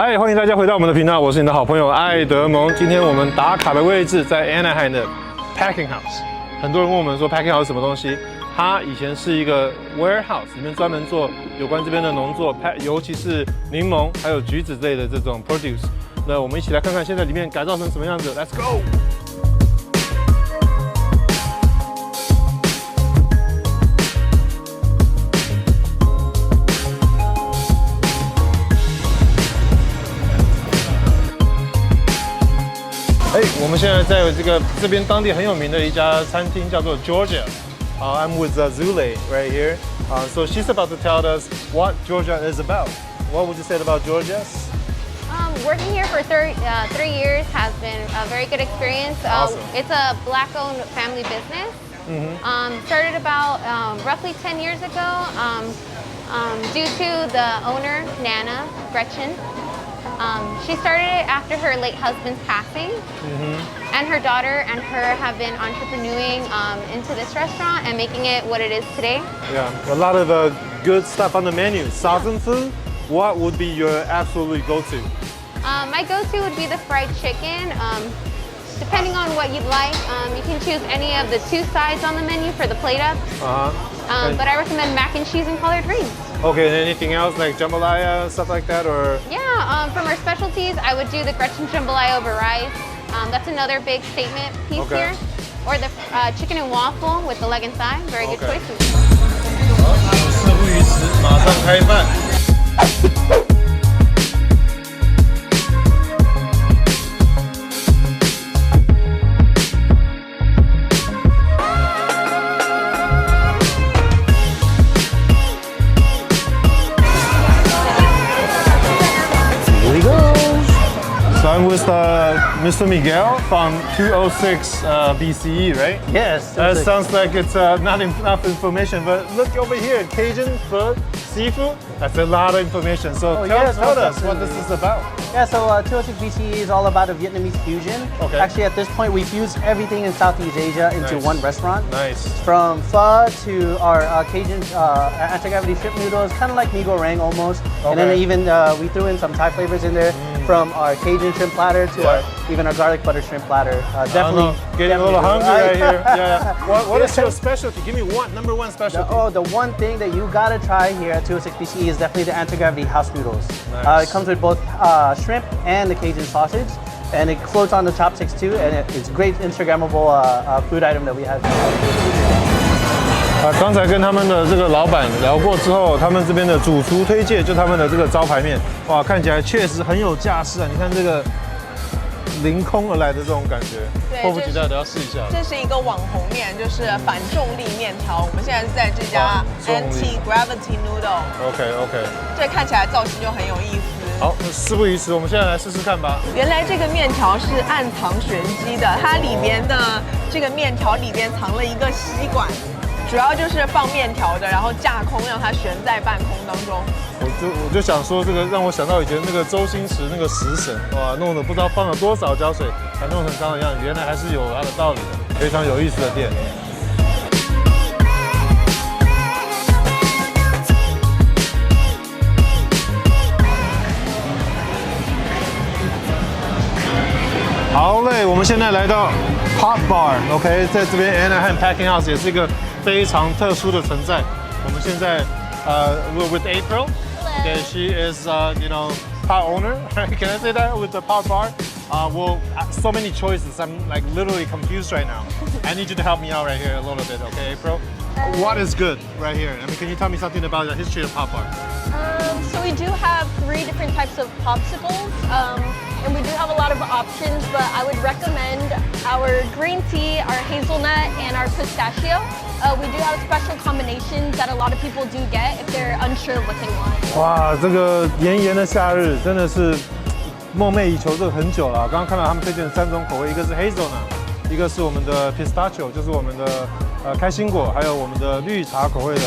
嗨，欢迎大家回到我们的频道，我是你的好朋友艾德蒙。今天我们打卡的位置在 Anaheim 的 Packing House。很多人问我们说 Packing House 是什么东西？它以前是一个 warehouse， 里面专门做有关这边的农作，尤其是柠檬还有橘子类的这种 produce。那我们一起来看看现在里面改造成什么样子 ，Let's go！我们现在在这边当地很有名的一家餐厅，叫做 Georgia。I'm with Zule right here. So she's about to tell us what Georgia is about. What would you say about Georgia? Working here for 3 years has been a very good experience. Awesome. It's a Black-owned family business. Started about roughly 10 years ago due to the owner, Nana, Gretchen. She started it after her late husband's passing, and her daughter and her have been entrepreneuring into this restaurant and making it what it is today. Yeah, a lot of good stuff on the menu. Southern food, what would be your absolutely go-to? My go-to would be the fried chicken. Depending on what you'd like, you can choose any of the 2 sides on the menu for the plate up. But I recommend mac and cheese and collard greens. Okay, and anything else like jambalaya, stuff like that, or? Yeah, from our specialties, I would do the Gretchen jambalaya over rice. That's another big statement piece here. Or the chicken and waffle with the leg and thigh. Very good choices. 好，事不宜迟，马上开饭。I'm with Mr. Miguel from 206 BCE, right? Yes. That sounds like it's not enough information, but look over here, Cajun food, seafood, that's a lot of information. So tell us what this is about. Yeah, so 206 BCE is all about a Vietnamese fusion. Okay. Actually, at this point, we fused everything in Southeast Asia into one restaurant. Nice. From pho to our Cajun anti-gravity shrimp noodles, kind of like mee goreng almost. And then even we threw in some Thai flavors in there. From our Cajun shrimp platter to even our garlic butter shrimp platter. Definitely getting a little hungry right here. Yeah. What is your specialty? Give me number one specialty. The one thing that you gotta try here at 206 BCE is definitely the anti-gravity house noodles. Nice. It comes with both shrimp and the Cajun sausage, and it floats on the chopsticks too. And it's a great Instagrammable food item that we have. 刚才跟他们的这个老板聊过之后，他们这边的主厨推荐就他们的这个招牌面，哇，看起来确实很有架势啊！你看这个凌空而来的这种感觉，迫不及待的要试一下。这是一个网红面，就是反重力面条。我们现在是在这家 Anti-Gravity Noodle。OK。这看起来造型就很有意思。好，那事不宜迟，我们现在来试试看吧。原来这个面条是暗藏玄机的，它里面的这个面条里边藏了一个吸管。主要就是放面条的，然后架空让它悬在半空当中。我就想说，这个让我想到以前那个周星驰那个食神，哇，弄得不知道放了多少胶水才弄成这样的样子，原来还是有它的道理的，非常有意思的店。好嘞，我们现在来到 Popbar，OK， 在这边 Anaheim Packing House 也是一个非常特殊的存在。我们现在we're with April. Okay, she is part owner. Can I say that with the Popbar? Well, so many choices. I'm like literally confused right now. I need you to help me out right here a little bit, okay, April? What is good right here? I mean, can you tell me something about the history of Popbar? So we do have 3 different types of popsicles. And we do have a lot of options, but I would recommend our green tea, our hazelnut, and our pistachio. We do have special combinations that a lot of people do get if they're unsure of what they want. 哇，这个炎炎的夏日真的是梦寐以求这个很久了。刚刚看到他们推荐3种口味，一个是 hazelnut， 一个是我们的 pistachio， 就是我们的开心果，还有我们的绿茶口味的。